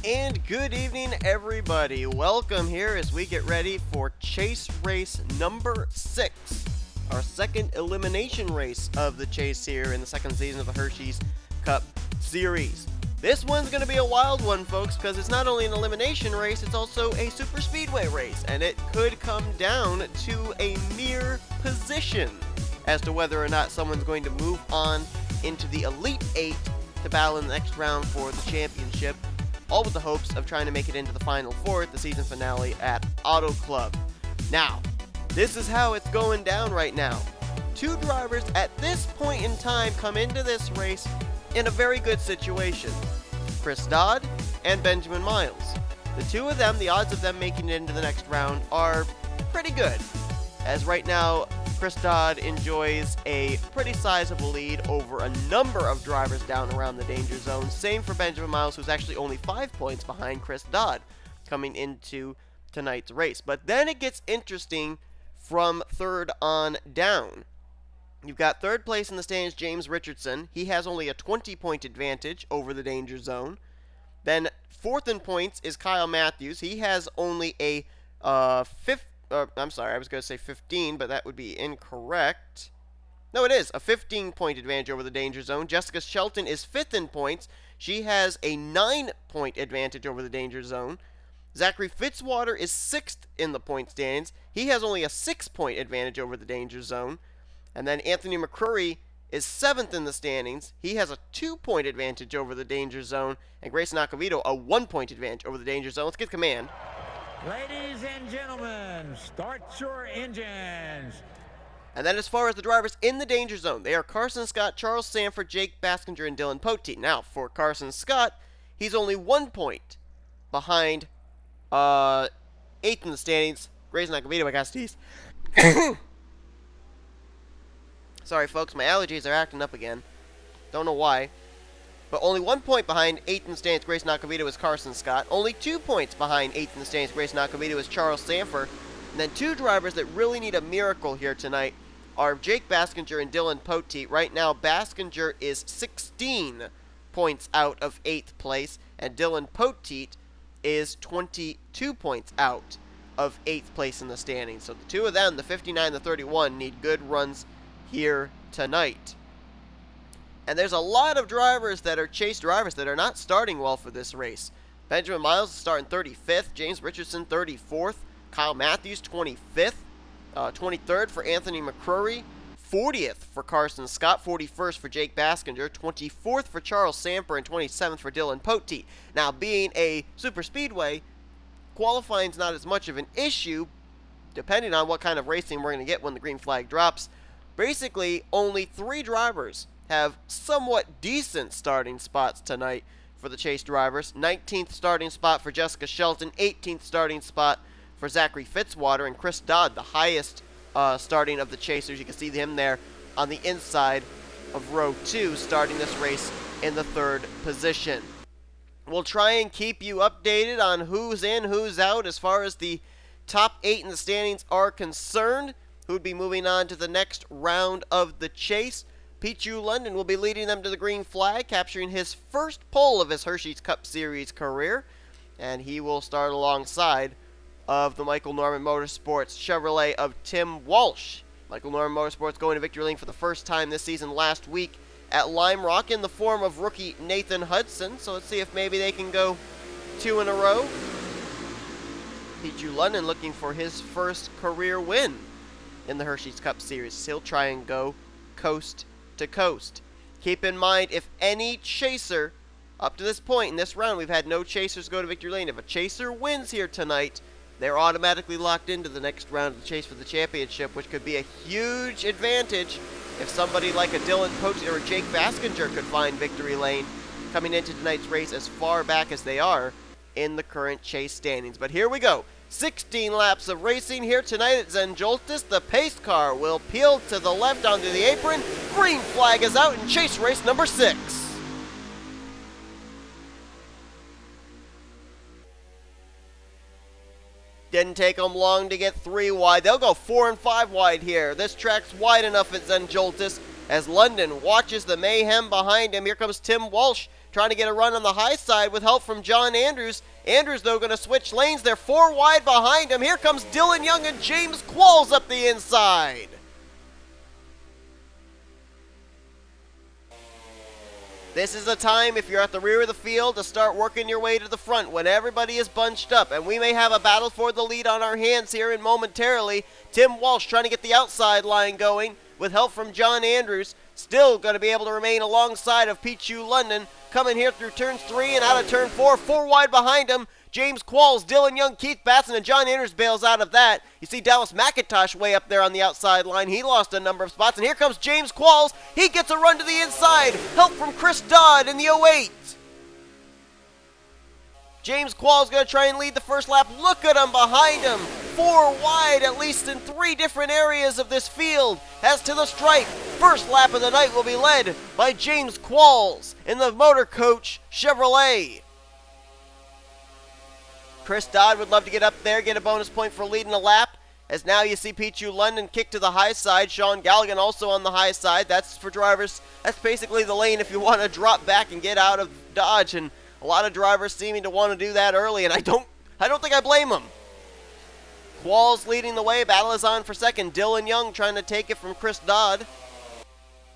And good evening, everybody. Welcome here as we get ready for Chase Race number 6, our second elimination race of the Chase here in the second season of the Hersheys Cup Series. This one's going to be a wild one, folks, because it's not only an elimination race, it's also a super speedway race, and it could come down to a mere position as to whether or not someone's going to move on into the Elite 8 to battle in the next round for the championship, all with the hopes of trying to make it into the Final Four at the season finale at Auto Club. Now, this is how it's going down right now. Two drivers at this point in time come into this race in a very good situation. Chris Dodd and Benjamin Miles. The two of them, the odds of them making it into the next round are pretty good, as right now Chris Dodd enjoys a pretty sizable lead over a number of drivers down around the danger zone. Same for Benjamin Miles, who's actually only 5 points behind Chris Dodd coming into tonight's race. But then it gets interesting from third on down. You've got third place in the standings, James Richardson. He has only a 20-point advantage over the danger zone. Then fourth in points is Kyle Matthews. He has only a I'm sorry, I was going to say 15, but that would be incorrect. No, it is a 15-point advantage over the danger zone. Jessica Shelton is fifth in points. She has a 9-point advantage over the danger zone. Zachary Fitzwater is sixth in the point standings. He has only a 6-point advantage over the danger zone. And then Anthony McCrory is seventh in the standings. He has a 2-point advantage over the danger zone. And Grayson Acavito a 1-point advantage over the danger zone. Let's get command. Ladies and gentlemen, start your engines. And then as far as the drivers in the danger zone, they are Carson Scott, Charles Sanford, Jake Baskinger, and Dylan Poteet. Now, for Carson Scott, he's only 1 point behind 8th in the standings. Grayson Acavito, I got sneeze. Sorry, folks, my allergies are acting up again. Don't know why. But only 1 point behind 8th in the standings, Grayson Acavito, is Carson Scott. Only 2 points behind 8th in the standings, Grayson Acavito, is Charles Sanford. And then two drivers that really need a miracle here tonight are Jake Baskinger and Dylan Poteet. Right now, Baskinger is 16 points out of 8th place, and Dylan Poteet is 22 points out of 8th place in the standings. So the two of them, the 59 and the 31, need good runs here tonight. And there's a lot of drivers that are Chase drivers that are not starting well for this race. Benjamin Miles is starting 35th, James Richardson 34th, Kyle Matthews 25th, 23rd for Anthony McCrory, 40th for Carson Scott, 41st for Jake Baskinger, 24th for Charles Samper, and 27th for Dylan Poteet. Now, being a super speedway, qualifying is not as much of an issue, depending on what kind of racing we're going to get when the green flag drops. Basically, only 3 drivers have somewhat decent starting spots tonight for the Chase drivers. 19th starting spot for Jessica Shelton, 18th starting spot for Zachary Fitzwater, and Chris Dodd, the highest starting of the Chasers. You can see him there on the inside of row 2, starting this race in the 3rd position. We'll try and keep you updated on who's in, who's out as far as the top 8 in the standings are concerned, who would be moving on to the next round of the Chase. Pichu London will be leading them to the green flag, capturing his first pole of his Hersheys Cup Series career, and he will start alongside of the Michael Norman Motorsports Chevrolet of Tim Walsh. Michael Norman Motorsports going to victory lane for the first time this season last week at Lime Rock in the form of rookie Nathan Hudson, so let's see if maybe they can go 2 in a row. Pichu London looking for his first career win in the Hersheys Cup Series. He'll try and go coast to coast. Keep in mind, if any chaser, up to this point in this round, we've had no chasers go to victory lane. If a chaser wins here tonight, they're automatically locked into the next round of the chase for the championship, which could be a huge advantage if somebody like a Dylan Poteet or a Jake Baskinger could find victory lane coming into tonight's race as far back as they are in the current Chase standings. But here we go. 16 laps of racing here tonight at Zen Joltis. The pace car will peel to the left onto the apron. Green flag is out in Chase race number 6. Didn't take them long to get 3 wide. They'll go 4 and 5 wide here. This track's wide enough at Zen Joltis as London watches the mayhem behind him. Here comes Tim Walsh trying to get a run on the high side with help from John Andrews. Andrews, though, going to switch lanes. They're 4 wide behind him. Here comes Dylan Young and James Qualls up the inside. This is the time, if you're at the rear of the field, to start working your way to the front when everybody is bunched up. And we may have a battle for the lead on our hands here in momentarily. Tim Walsh trying to get the outside line going with help from John Andrews. Still going to be able to remain alongside of Pichu London. Coming here through turns 3 and out of turn 4. 4 wide behind him. James Qualls, Dylan Young, Keith Batson, and John Andrews bails out of that. You see Dallas McIntosh way up there on the outside line. He lost a number of spots. And here comes James Qualls. He gets a run to the inside. Help from Chris Dodd in the 08. James Qualls going to try and lead the first lap. Look at him behind him. 4 wide, at least in 3 different areas of this field. As to the stripe, first lap of the night will be led by James Qualls in the Motor Coach Chevrolet. Chris Dodd would love to get up there, get a bonus point for leading a lap. As now you see Pichu London kick to the high side. Sean Galligan also on the high side. That's for drivers. That's basically the lane if you want to drop back and get out of Dodge. And a lot of drivers seeming to want to do that early, and I don't think I blame them. Qualls leading the way. Battle is on for second. Dylan Young trying to take it from Chris Dodd.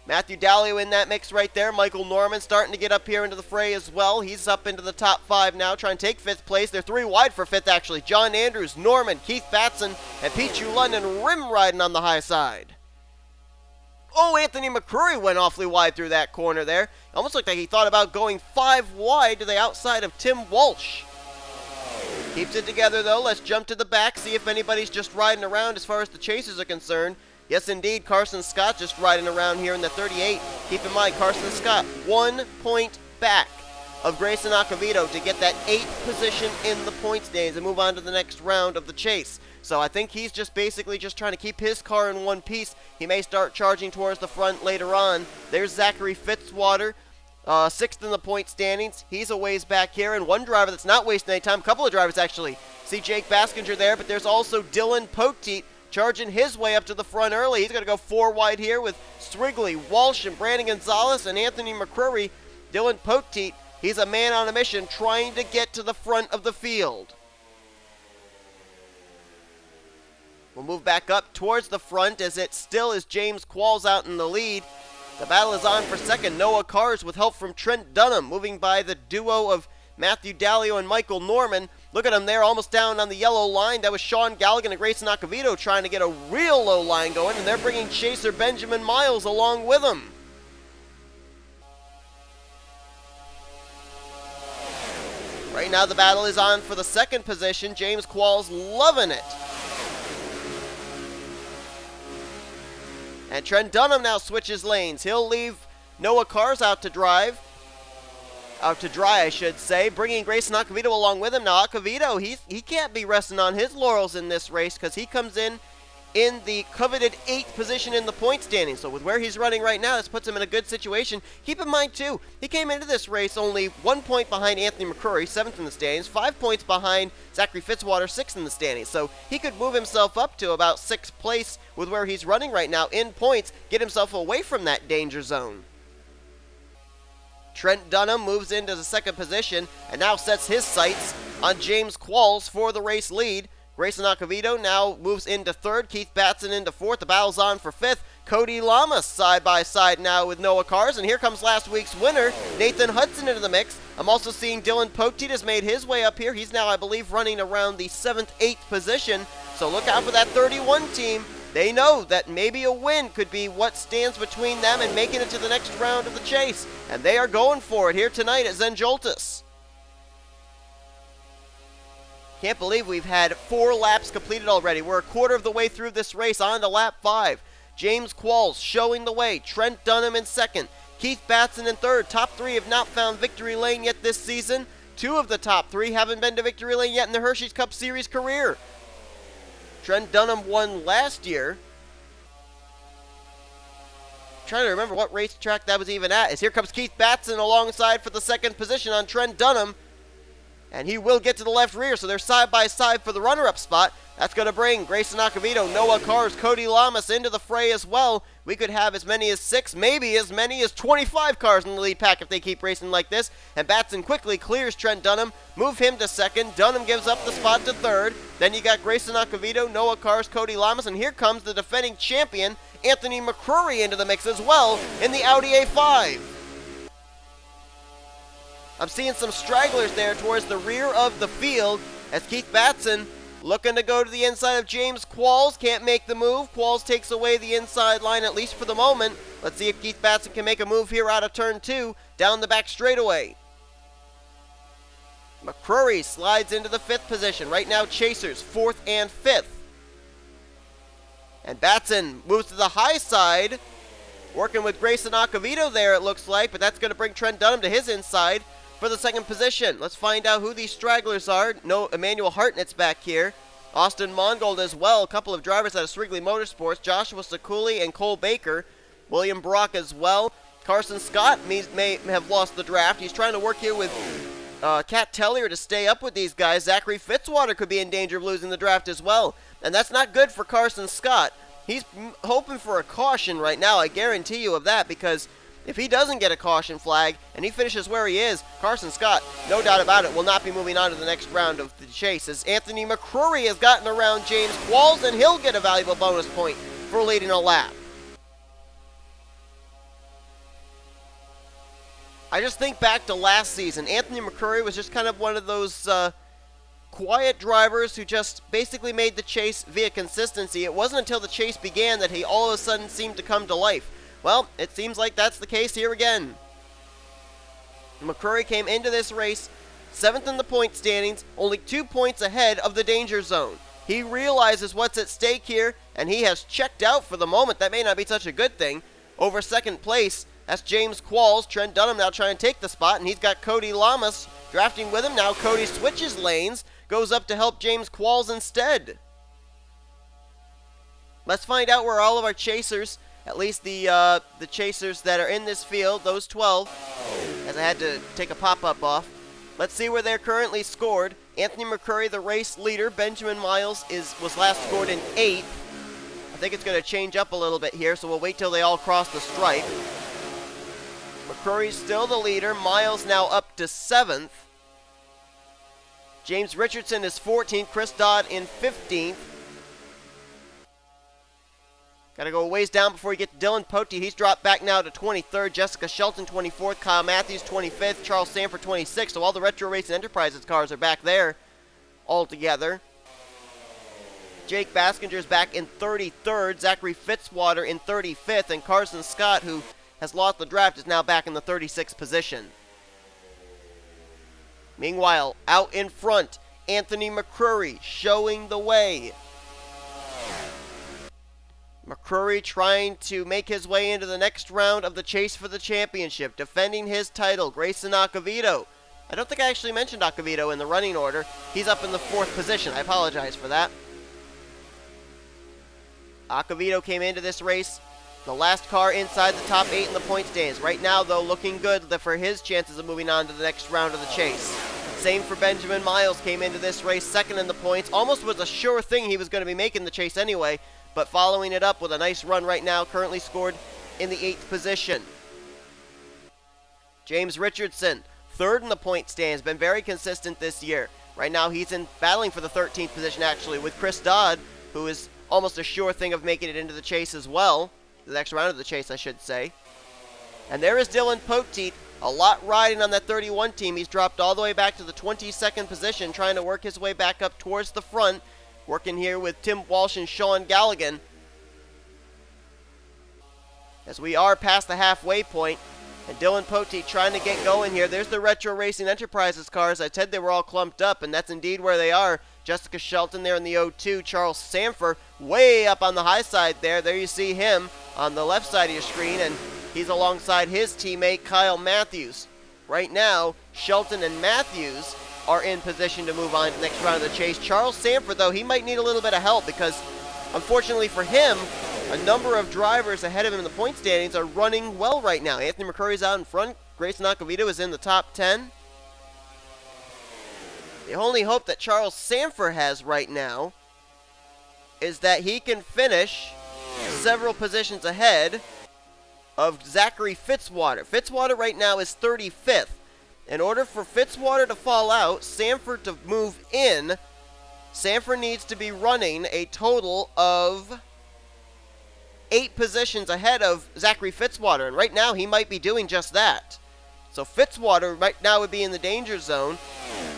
Matthew Dallio in that mix right there. Michael Norman starting to get up here into the fray as well. He's up into the top 5 now, trying to take 5th place. They're 3 wide for 5th, actually. John Andrews, Norman, Keith Batson, and Pichu London rim riding on the high side. Oh, Anthony McCrory went awfully wide through that corner there. Almost looked like he thought about going 5 wide to the outside of Tim Walsh. Keeps it together, though. Let's jump to the back, see if anybody's just riding around as far as the chasers are concerned. Yes, indeed, Carson Scott just riding around here in the 38. Keep in mind, Carson Scott, 1 point back of Grayson Acavito to get that 8th position in the points standings and move on to the next round of the chase. So I think he's just basically just trying to keep his car in one piece. He may start charging towards the front later on. There's Zachary Fitzwater, 6th in the point standings. He's a ways back here, and one driver that's not wasting any time, a couple of drivers actually. See Jake Baskinger there, but there's also Dylan Poteet charging his way up to the front early. He's going to go 4 wide here with Strigley, Walsh, and Brandon Gonzalez, and Anthony McCrory. Dylan Poteet, he's a man on a mission trying to get to the front of the field. We'll move back up towards the front as it still is James Qualls out in the lead. The battle is on for second. Noah Cars with help from Trent Dunham, moving by the duo of Matthew Dallio and Michael Norman. Look at them there, almost down on the yellow line. That was Sean Galligan and Grayson Acavito trying to get a real low line going, and they're bringing chaser Benjamin Miles along with them. Right now the battle is on for the second position. James Qualls loving it. And Trent Dunham now switches lanes. He'll leave Noah Cars out to dry, I should say, bringing Grayson Acavito along with him. Now, Acavito, he can't be resting on his laurels in this race because he comes in the coveted 8th position in the point standing. So with where he's running right now, this puts him in a good situation. Keep in mind, too, he came into this race only 1 point behind Anthony McCrory, 7th in the standings, 5 points behind Zachary Fitzwater, 6th in the standings. So he could move himself up to about 6th place with where he's running right now in points, get himself away from that danger zone. Trent Dunham moves into the 2nd position and now sets his sights on James Qualls for the race lead. Grayson Acavito now moves into 3rd. Keith Batson into 4th. The battle's on for 5th. Cody Lamas side by side now with Noah Cars. And here comes last week's winner, Nathan Hudson, into the mix. I'm also seeing Dylan Poteet has made his way up here. He's now, I believe, running around the 7th, 8th position. So look out for that 31 team. They know that maybe a win could be what stands between them and making it to the next round of the chase. And they are going for it here tonight at Zen Joltis. Can't believe we've had 4 laps completed already. We're a quarter of the way through this race, on to lap 5. James Qualls showing the way. Trent Dunham in 2nd. Keith Batson in 3rd. Top 3 have not found victory lane yet this season. 2 of the top 3 haven't been to victory lane yet in the Hersheys Cup Series career. Trent Dunham won last year. I'm trying to remember what racetrack that was even at. As here comes Keith Batson alongside for the 2nd position on Trent Dunham. And he will get to the left rear, so they're side by side for the runner-up spot. That's going to bring Grayson Acevedo, Noah Cars, Cody Lamas into the fray as well. We could have as many as 6, maybe as many as 25 cars in the lead pack if they keep racing like this. And Batson quickly clears Trent Dunham, move him to second. Dunham gives up the spot to third. Then you got Grayson Acevedo, Noah Cars, Cody Lamas, and here comes the defending champion, Anthony McCrory, into the mix as well in the Audi A5. I'm seeing some stragglers there towards the rear of the field as Keith Batson looking to go to the inside of James Qualls. Can't make the move. Qualls takes away the inside line, at least for the moment. Let's see if Keith Batson can make a move here out of turn 2, down the back straightaway. McCrory slides into the 5th position. Right now, Chasers 4th and 5th. And Batson moves to the high side, working with Grayson Acevedo there, it looks like, but that's going to bring Trent Dunham to his inside for the 2nd position. Let's find out who these stragglers are. No, Emmanuel Hartnett's back here. Austin Mongold as well. A couple of drivers out of Srigley Motorsports. Joshua Sakuli and Cole Baker. William Brock as well. Carson Scott may have lost the draft. He's trying to work here with Cat Tellier to stay up with these guys. Zachary Fitzwater could be in danger of losing the draft as well. And that's not good for Carson Scott. He's hoping for a caution right now, I guarantee you of that, because if he doesn't get a caution flag and he finishes where he is, Carson Scott, no doubt about it, will not be moving on to the next round of the chase, as Anthony McCrory has gotten around James Qualls, and he'll get a valuable bonus point for leading a lap. I just think back to last season. Anthony McCrory was just kind of one of those quiet drivers who just basically made the chase via consistency. It wasn't until the chase began that he all of a sudden seemed to come to life. Well, it seems like that's the case here again. McCrory came into this race 7th in the point standings, only 2 points ahead of the danger zone. He realizes what's at stake here, and he has checked out for the moment. That may not be such a good thing. Over 2nd place, that's James Qualls. Trent Dunham now trying to take the spot, and he's got Cody Lamas drafting with him. Now Cody switches lanes, goes up to help James Qualls instead. Let's find out where all of our chasers, at least the chasers that are in this field, those 12, as I had to take a pop-up off. Let's see where they're currently scored. Anthony McCrory, the race leader. Benjamin Miles was last scored in 8th. I think it's going to change up a little bit here, so we'll wait till they all cross the stripe. McCrory's still the leader. Miles now up to 7th. James Richardson is 14th. Chris Dodd in 15th. Got to go a ways down before you get to Dylan Pote. He's dropped back now to 23rd. Jessica Shelton 24th. Kyle Matthews 25th. Charles Sanford 26th. So all the Retro Racing Enterprises cars are back there all together. Jake Baskinger's back in 33rd. Zachary Fitzwater in 35th. And Carson Scott, who has lost the draft, is now back in the 36th position. Meanwhile, out in front, Anthony McCrory showing the way. McCrory trying to make his way into the next round of the chase for the championship, defending his title, Grayson Acevedo. I don't think I actually mentioned Acevedo in the running order. He's up in the 4th position. I apologize for that. Acevedo came into this race the last car inside the top 8 in the point standings. Right now, though, looking good for his chances of moving on to the next round of the chase. Same for Benjamin Miles, came into this race 2nd in the points. Almost was a sure thing he was going to be making the chase anyway, but following it up with a nice run right now, currently scored in the 8th position. James Richardson, 3rd in the point standings, been very consistent this year. Right now he's battling for the 13th position actually with Chris Dodd, who is almost a sure thing of making it into the chase as well. The next round of the chase, I should say. And there is Dylan Poteet, a lot riding on that 31 team. He's dropped all the way back to the 22nd position, trying to work his way back up towards the front. Working here with Tim Walsh and Sean Galligan. As we are past the halfway point, and Dylan Poteet trying to get going here. There's the Retro Racing Enterprises cars. I said they were all clumped up, and that's indeed where they are. Jessica Shelton there in the 02. Charles Sanford way up on the high side there. There you see him on the left side of your screen, and he's alongside his teammate Kyle Matthews. Right now, Shelton and Matthews are in position to move on to the next round of the chase. Charles Sanford, though, he might need a little bit of help because, unfortunately for him, a number of drivers ahead of him in the point standings are running well right now. Anthony McCrory's out in front. Grayson Acevedo is in the top 10. The only hope that Charles Sanford has right now is that he can finish several positions ahead of Zachary Fitzwater. Fitzwater right now is 35th. In order for Fitzwater to fall out, Sanford to move in, Sanford needs to be running a total of 8 positions ahead of Zachary Fitzwater, and right now he might be doing just that. So Fitzwater right now would be in the danger zone,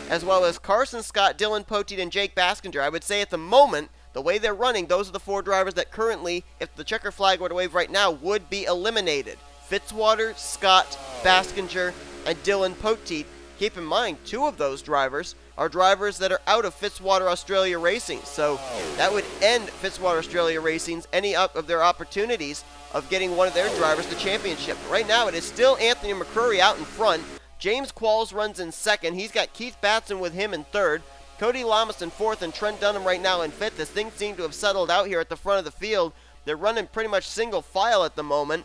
as well as Carson Scott, Dylan Poteet, and Jake Baskinger. I would say at the moment, the way they're running, those are the 4 drivers that currently, if the checker flag were to wave right now, would be eliminated. Fitzwater, Scott, Baskinger, and Dylan Poteet. Keep in mind, 2 of those drivers are drivers that are out of Fitzwater Australia Racing. So that would end Fitzwater Australia Racing's any of their opportunities of getting one of their drivers the championship. Right now, it is still Anthony McCurry out in front. James Qualls runs in second. He's got Keith Batson with him in third. Cody Lamas in fourth, and Trent Dunham right now in fifth. As things seem to have settled out here at the front of the field, they're running pretty much single file at the moment,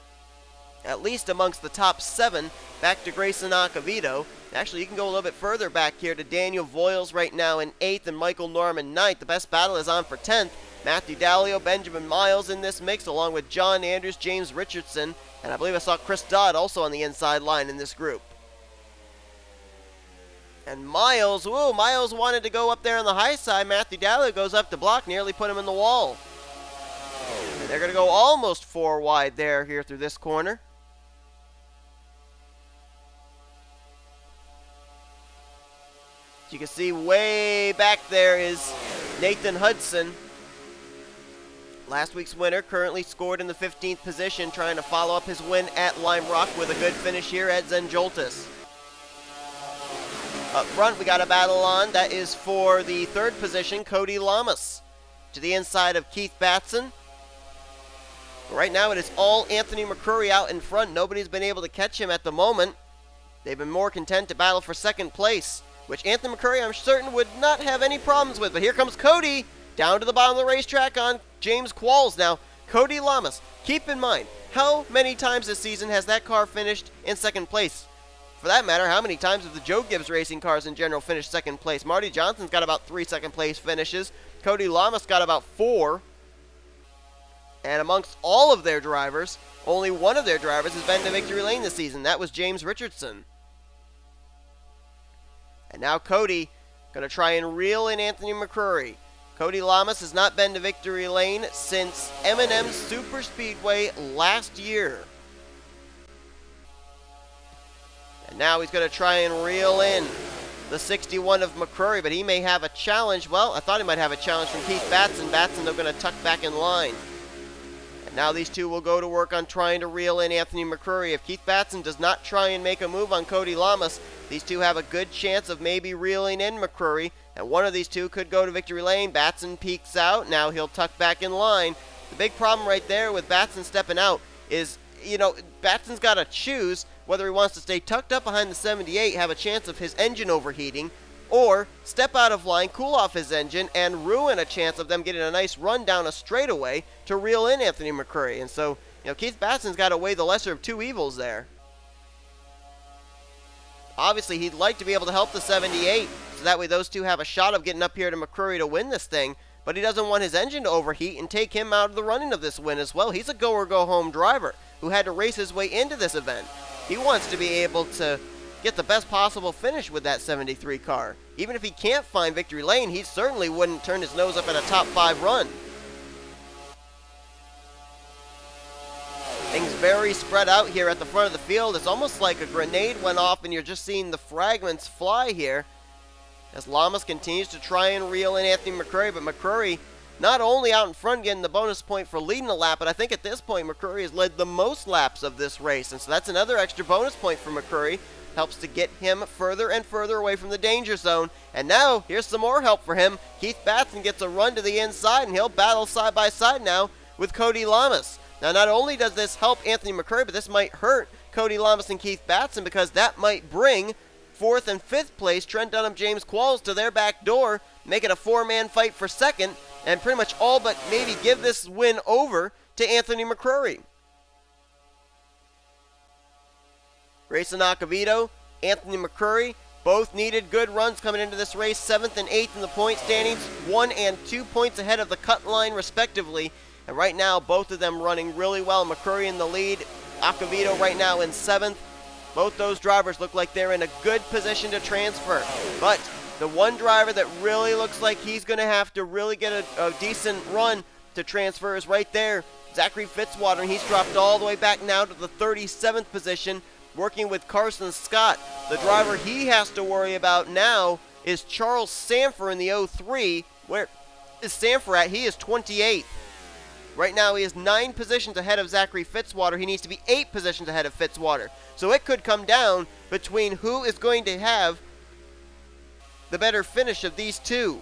at least amongst the top 7, back to Grayson Acevedo. Actually, you can go a little bit further back here to Daniel Voiles right now in 8th and Michael Norman 9th. The best battle is on for 10th. Matthew Dallio, Benjamin Miles in this mix, along with John Andrews, James Richardson, and I believe I saw Chris Dodd also on the inside line in this group. And Miles wanted to go up there on the high side. Matthew Dallio goes up to block, nearly put him in the wall. And they're going to go almost 4 wide there here through this corner. You can see way back there is Nathan Hudson. Last week's winner, currently scored in the 15th position, trying to follow up his win at Lime Rock with a good finish here at Zen Joltis. Up front, we got a battle on. That is for the 3rd position, Cody Lamas. To the inside of Keith Batson. Right now, it is all Anthony McCurry out in front. Nobody's been able to catch him at the moment. They've been more content to battle for 2nd place, which Anthony McCurry, I'm certain, would not have any problems with. But here comes Cody down to the bottom of the racetrack on James Qualls. Now, Cody Lamas, keep in mind, how many times this season has that car finished in 2nd place? For that matter, how many times have the Joe Gibbs racing cars in general finished 2nd place? Marty Johnson's got about 3 2nd place finishes. Cody Lamas got about 4. And amongst all of their drivers, only one of their drivers has been to victory lane this season. That was James Richardson. And now Cody going to try and reel in Anthony McCurry. Cody Lamas has not been to victory lane since M&M Super Speedway last year. And now he's going to try and reel in the 61 of McCurry, but he may have a challenge. Well, I thought he might have a challenge from Keith Batson. Batson, they're going to tuck back in line. And now these two will go to work on trying to reel in Anthony McCurry. If Keith Batson does not try and make a move on Cody Lamas, these two have a good chance of maybe reeling in McCurry, and one of these two could go to victory lane. Batson peeks out. Now he'll tuck back in line. The big problem right there with Batson stepping out is, Batson's got to choose whether he wants to stay tucked up behind the 78, have a chance of his engine overheating, or step out of line, cool off his engine, and ruin a chance of them getting a nice run down a straightaway to reel in Anthony McCurry. And so, Keith Batson's got to weigh the lesser of 2 evils there. Obviously, he'd like to be able to help the 78, so that way those two have a shot of getting up here to McCurry to win this thing, but he doesn't want his engine to overheat and take him out of the running of this win as well. He's a go-or-go-home driver who had to race his way into this event. He wants to be able to get the best possible finish with that 73 car. Even if he can't find victory lane, he certainly wouldn't turn his nose up at a top 5 run. Things very spread out here at the front of the field. It's almost like a grenade went off and you're just seeing the fragments fly here as Lamas continues to try and reel in Anthony McCurry, but McCurry not only out in front getting the bonus point for leading a lap, but I think at this point McCurry has led the most laps of this race, and so that's another extra bonus point for McCurry. Helps to get him further and further away from the danger zone. And now, here's some more help for him. Keith Batson gets a run to the inside, and he'll battle side by side now with Cody Lamas. Now, not only does this help Anthony McCurry, but this might hurt Cody Lamas and Keith Batson, because that might bring 4th and 5th place Trent Dunham, James Qualls to their back door, make it a 4-man fight for 2nd, and pretty much all but maybe give this win over to Anthony McCurry. Grayson Acevedo, Anthony McCurry, Both needed good runs coming into this race, 7th and 8th in the point standings, 1 and 2 points ahead of the cut line respectively. And right now, both of them running really well. McCrory in the lead, Acevedo right now in 7th. Both those drivers look like they're in a good position to transfer. But the one driver that really looks like he's going to have to really get a decent run to transfer is right there, Zachary Fitzwater. He's dropped all the way back now to the 37th position, working with Carson Scott. The driver he has to worry about now is Charles Sanford in the 03. Where is Sanford at? He is 28th. Right now he is 9 positions ahead of Zachary Fitzwater. He needs to be 8 positions ahead of Fitzwater. So it could come down between who is going to have the better finish of these two.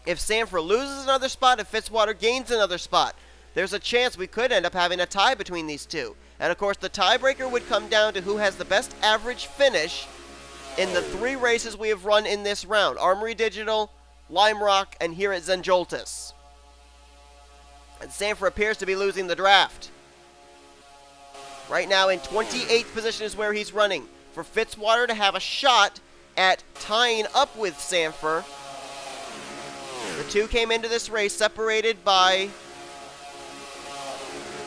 If Sanford loses another spot, if Fitzwater gains another spot, there's a chance we could end up having a tie between these two. And of course, the tiebreaker would come down to who has the best average finish in the 3 races we have run in this round. Armory Digital, Lime Rock, and here at Zen Joltis. And Sanford appears to be losing the draft. Right now in 28th position is where he's running. For Fitzwater to have a shot at tying up with Sanford. The two came into this race separated by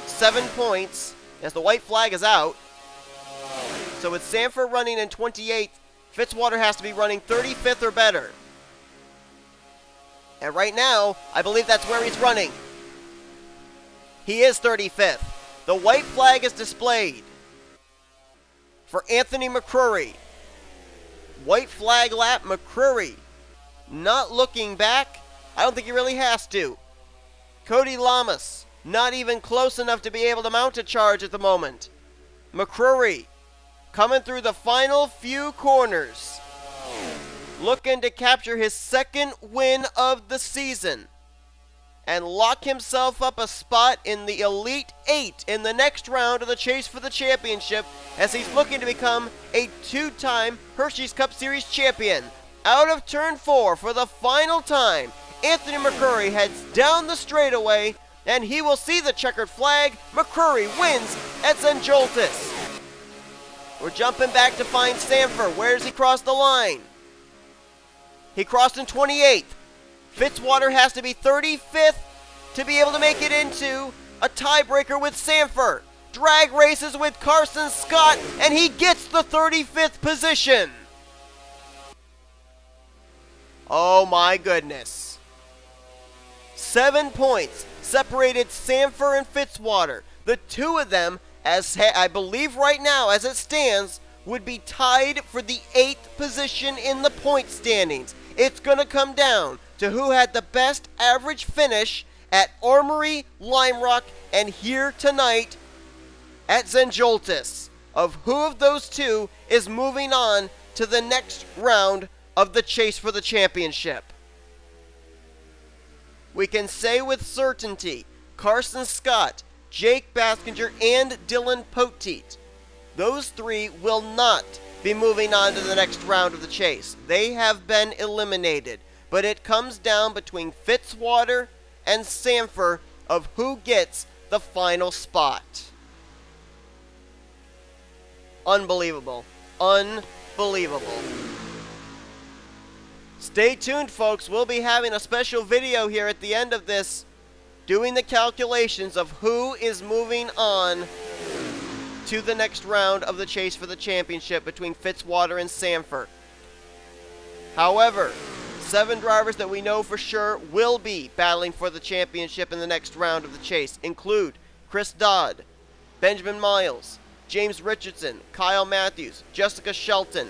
7 points as the white flag is out. So with Sanford running in 28th, Fitzwater has to be running 35th or better. And right now, I believe that's where he's running. He is 35th. The white flag is displayed for Anthony McCrory. White flag lap, McCrory not looking back. I don't think he really has to. Cody Lamas, not even close enough to be able to mount a charge at the moment. McCrory coming through the final few corners, looking to capture his 2nd win of the season and lock himself up a spot in the Elite 8 in the next round of the chase for the championship, as he's looking to become a 2-time Hersheys Cup Series champion. Out of turn 4 for the final time, Anthony McCrory heads down the straightaway, and he will see the checkered flag. McCrory wins at Zen Joltis. We're jumping back to find Sanford. Where does he cross the line? He crossed in 28th. Fitzwater has to be 35th to be able to make it into a tiebreaker with Sanford. Drag races with Carson Scott, and he gets the 35th position. Oh my goodness. 7 points separated Sanford and Fitzwater. The two of them, as I believe right now as it stands, would be tied for the 8th position in the point standings. It's going to come down to who had the best average finish at Armory, Lime Rock, and here tonight at Zen Joltis, of who of those two is moving on to the next round of the chase for the championship. We can say with certainty, Carson Scott, Jake Baskinger, and Dylan Poteet, those 3 will not be moving on to the next round of the chase. They have been eliminated. But it comes down between Fitzwater and Sanford of who gets the final spot. Unbelievable. Unbelievable. Stay tuned, folks. We'll be having a special video here at the end of this, doing the calculations of who is moving on to the next round of the chase for the championship between Fitzwater and Sanford. However, 7 drivers that we know for sure will be battling for the championship in the next round of the chase include Chris Dodd, Benjamin Miles, James Richardson, Kyle Matthews, Jessica Shelton,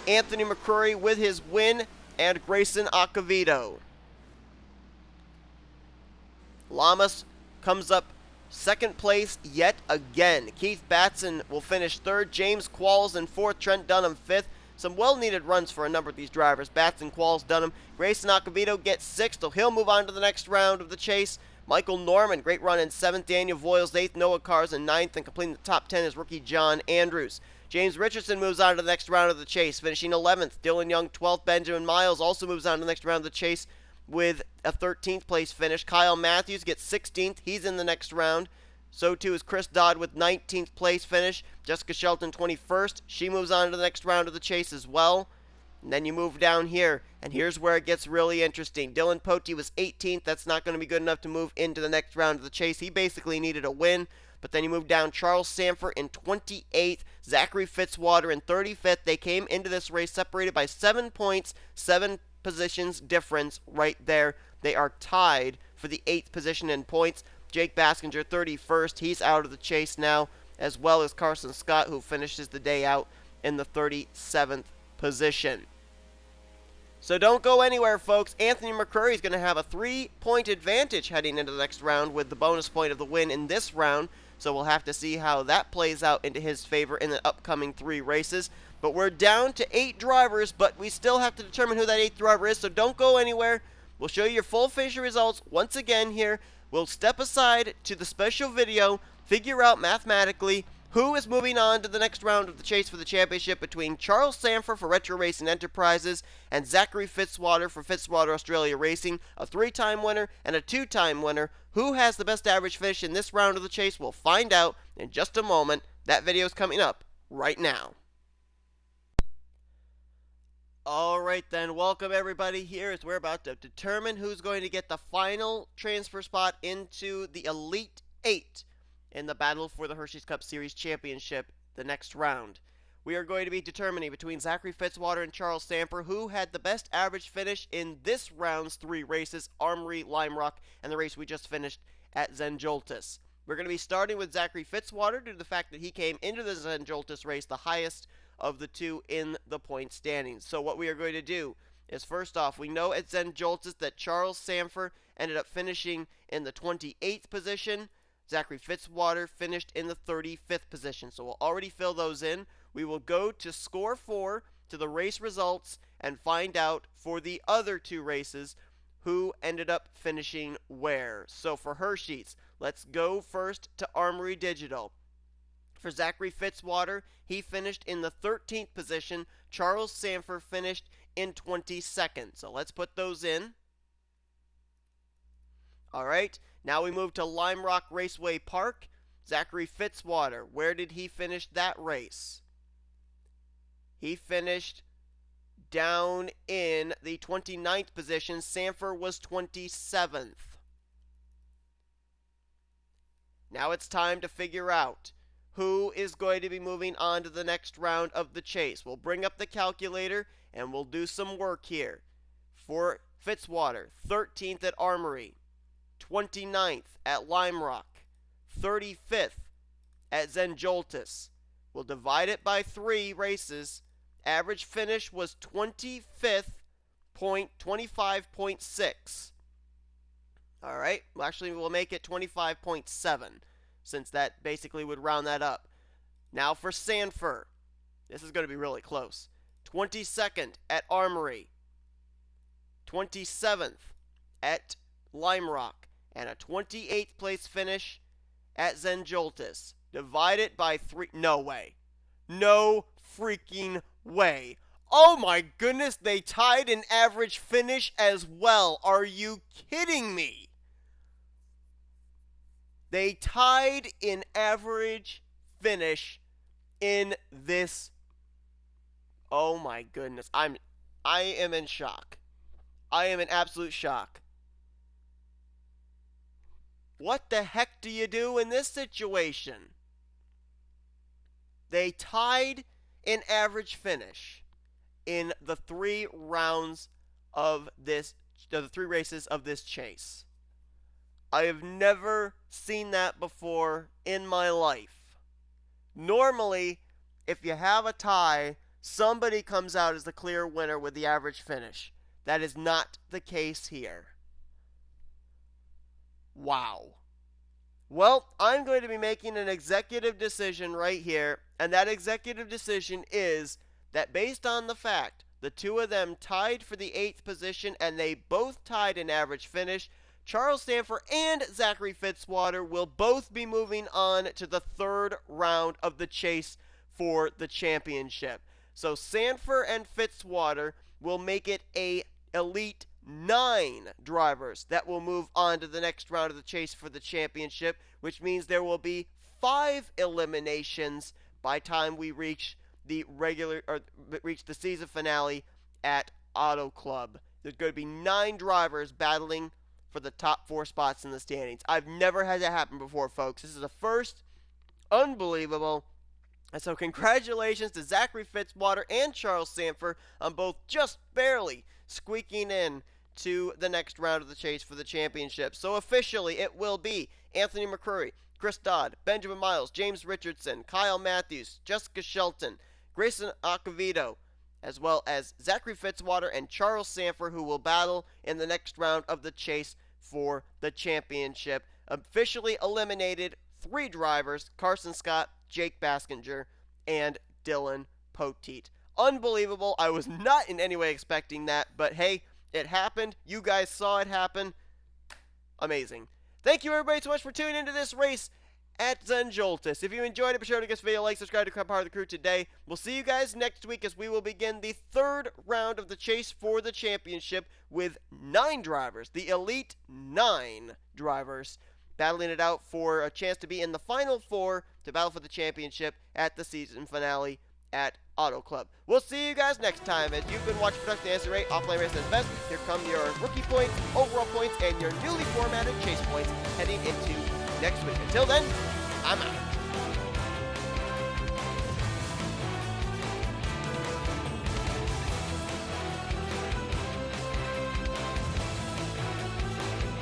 Anthony McCrory with his win, and Grayson Acevedo. Lamas comes up 2nd place yet again. Keith Batson will finish 3rd, James Qualls in 4th, Trent Dunham 5th. Some well-needed runs for a number of these drivers. Batson, Qualls, Dunham. Grayson Acevedo gets 6th, so he'll move on to the next round of the chase. Michael Norman, great run in 7th. Daniel Voiles 8th. Noah Cars in 9th. And completing the top 10 is rookie John Andrews. James Richardson moves on to the next round of the chase, finishing 11th. Dylan Young 12th. Benjamin Miles also moves on to the next round of the chase with a 13th place finish. Kyle Matthews gets 16th. He's in the next round. So too is Chris Dodd with 19th place finish. Jessica Shelton 21st. She moves on to the next round of the chase as well. And then you move down here, and here's where it gets really interesting. Dylan Pote was 18th. That's not going to be good enough to move into the next round of the chase. He basically needed a win. But then you move down Charles Sanford in 28th, Zachary Fitzwater in 35th. They came into this race separated by 7 points, 7 positions difference right there. They are tied for the 8th position in points. Jake Baskinger 31st. He's out of the chase now, as well as Carson Scott, who finishes the day out in the 37th position. So don't go anywhere, folks. Anthony McCrory is going to have a 3-point advantage heading into the next round with the bonus point of the win in this round. So we'll have to see how that plays out into his favor in the upcoming 3 races. But we're down to 8 drivers, but we still have to determine who that 8th driver is. So don't go anywhere. We'll show you your full finisher results once again here. We'll step aside to the special video, figure out mathematically who is moving on to the next round of the chase for the championship between Charles Sanford for Retro Racing Enterprises and Zachary Fitzwater for Fitzwater Australia Racing, a 3-time winner and a 2-time winner. Who has the best average finish in this round of the chase? We'll find out in just a moment. That video is coming up right now. Alright then, welcome everybody here as we're about to determine who's going to get the final transfer spot into the Elite 8 in the battle for the Hersheys Cup Series Championship the next round. We are going to be determining between Zachary Fitzwater and Charles Sanford who had the best average finish in this round's 3 races, Armory, Lime Rock, and the race we just finished at Zen Joltis. We're going to be starting with Zachary Fitzwater due to the fact that he came into the Zen Joltis race the highest of the 2 in the point standings. So what we are going to do is, first off, we know at Zen Joltis that Charles Sanford ended up finishing in the 28th position. Zachary Fitzwater finished in the 35th position. So we'll already fill those in. We will go to score 4 to the race results and find out for the other 2 races who ended up finishing where. So for Hersheys, let's go first to Armory Digital. For Zachary Fitzwater, he finished in the 13th position. Charles Sanford finished in 22nd. So let's put those in. Alright, now we move to Lime Rock Raceway Park. Zachary Fitzwater, where did he finish that race? He finished down in the 29th position. Sanford was 27th. Now it's time to figure out who is going to be moving on to the next round of the chase. We'll bring up the calculator and we'll do some work here. For Fitzwater, 13th at Armory, 29th at Lime Rock, 35th at Zen Joltis. We'll divide it by 3 races. Average finish was 25.6. Alright, well, actually we'll make it 25.7, since that basically would round that up. Now for Sanford, this is going to be really close. 22nd at Armory, 27th at Lime Rock, and a 28th place finish at Zen Joltis. Divide it by 3. No way. No freaking way. Oh my goodness, they tied an average finish as well. Are you kidding me? They tied an average finish in this. Oh my goodness. I am in shock. I am in absolute shock. What the heck do you do in this situation? They tied an average finish in the 3 rounds of this, the 3 races of this chase. I have never seen that before in my life. Normally, if you have a tie, somebody comes out as the clear winner with the average finish. That is not the case here. Wow. Well, I'm going to be making an executive decision right here, and that executive decision is that based on the fact the 2 of them tied for the 8th position and they both tied an average finish, Charles Sanford and Zachary Fitzwater will both be moving on to the 3rd round of the chase for the championship. So Sanford and Fitzwater will make it a Elite 9 drivers that will move on to the next round of the chase for the championship, which means there will be 5 eliminations by time we reach the season finale at Auto Club. There's going to be 9 drivers battling for the top 4 spots in the standings. I've never had that happen before, folks. This is a first. Unbelievable. And so congratulations to Zachary Fitzwater and Charles Sanford on both just barely squeaking in to the next round of the chase for the championship. So officially it will be Anthony McCurry, Chris Dodd, Benjamin Miles, James Richardson, Kyle Matthews, Jessica Shelton, Grayson Acevedo, as well as Zachary Fitzwater and Charles Sanford, who will battle in the next round of the chase for the championship. Officially eliminated 3 drivers: Carson Scott, Jake Baskinger, and Dylan Poteet. Unbelievable. I was not in any way expecting that, but hey, it happened. You guys saw it happen. Amazing. Thank you everybody so much for tuning into this race at Zen Joltis. If you enjoyed it, be sure to give this video a like, subscribe to become part of the crew today. We'll see you guys next week as we will begin the 3rd round of the chase for the championship with 9 drivers, the Elite 9 drivers, battling it out for a chance to be in the final 4 to battle for the championship at the season finale at Auto Club. We'll see you guys next time. As you've been watching Production Answer Rate, Offline Race at its best, here come your rookie points, overall points, and your newly formatted chase points heading into next week. Until then, I'm out.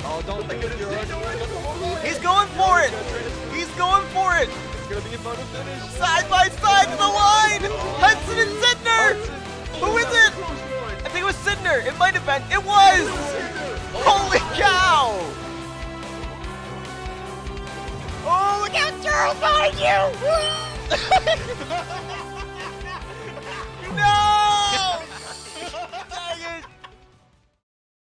Oh, don't think it is. He's going for it! He's going for it! It's gonna be a photo finish. Side by side to the line! Hudson and Sidner! Who is it? I think it was Sidner. It might have been. It was! Holy cow! Oh, look out, Charles, behind you! No!